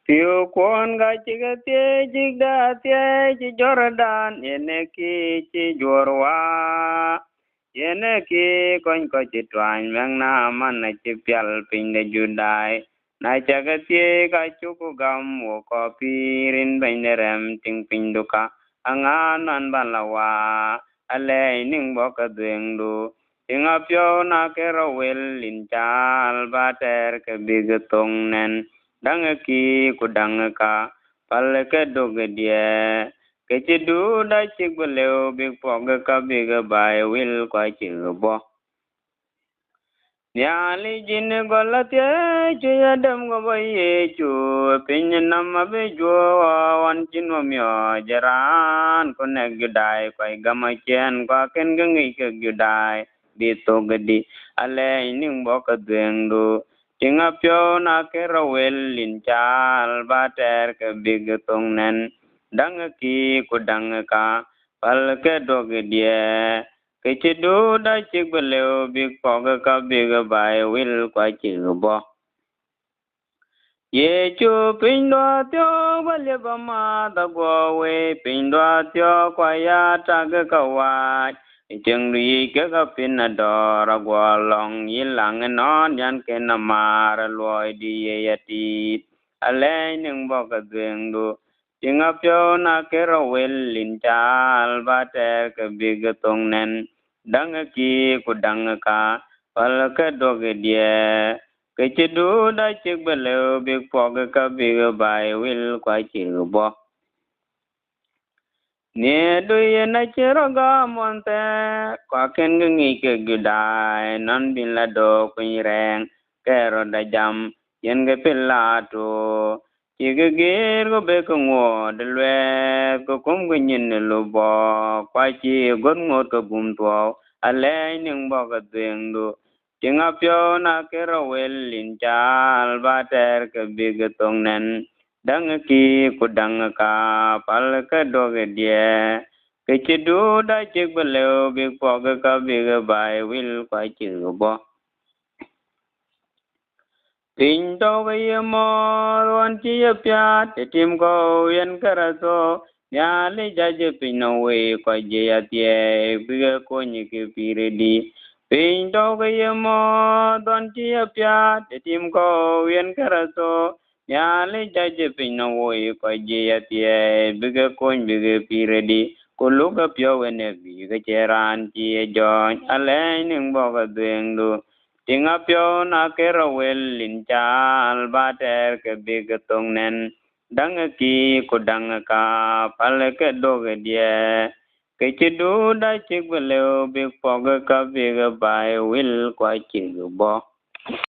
Tiu kon ga chiga tie jigda tie chi Jordan yene ki chi jorwa yene ki kon ko chi twan mang na man na chi pial pin de judai na chaga tie ka chuku gam wo ko pirin bain rem ting pin duka angan an balawa ale ning bo ka deng du tinga pyo na ke ro wel lin chal ba ter ke big tong nen dang ki ku dang ka pal ke dog die ke chi du da chi gbeleu big pog ka big bai wil kwa chi bo nyali jin golatye chu yadam go bai chu pin nam be jo wan chin mo myo jaran ko ne gudai kwai gama chen kwa ken gangi ke gudai bi to gadi ale ning bo ka deng du tinga pyo na ke rawel lin chal ba ter ke big tong nen dang ki ku dang ka pal ke dog die ke chi du da chi beleu big pog ka big bai wil kwa chi bo ye chu pin do tyo ba le ba ma da go we pin do tyo kwa ya ta ga ka wa chừng ri ke ka pin na do ra go long yi lang non yan ke na ma ra loi di ye ya ti ale ning bo ka deng du tinga pyo na ke ro wel lin chal ba ter ke big tong nen dang ki ku dang ka pal ke dog die ke chi du da chi beleu big pog ka big bai wil kwa chi bo ne du ye na chi ro ga mon te kwa ken ngi ke gudai nan bin la do kuin reng ke ro da jam yen ge pil la to chi ge ge go be ko ngo de lwe ko kum ge nyin lo bo kwa chi gon ngo ko bum to ale ning bo ga deng du tinga pyo na ke ro wel lin chal ba ter ke big tong nen dang ki ku dang ka pal ke dog die ke chi du da chi beleu big pog ka big bai wil kwa chi bo tin to ge mo wan chi ya pya te tim ko yen kara so ya le ja je pin no we kwa je ya tie big ko ni ke pi re di tin to ge mo don chi ya pya te tim ko yen kara so ya le ja je pin no we kwa je ya tie big ko ni big pi re di ko lu ka pyo we ne bi ge che ran chi jo ale ning bo ga deng du tinga pyo na ke ro wel lin chal ba ter ke big tong nen dang ki ku dang ka pal ke dog die ke chi du da chi beleu big pog ka big bai wil kwa chi bo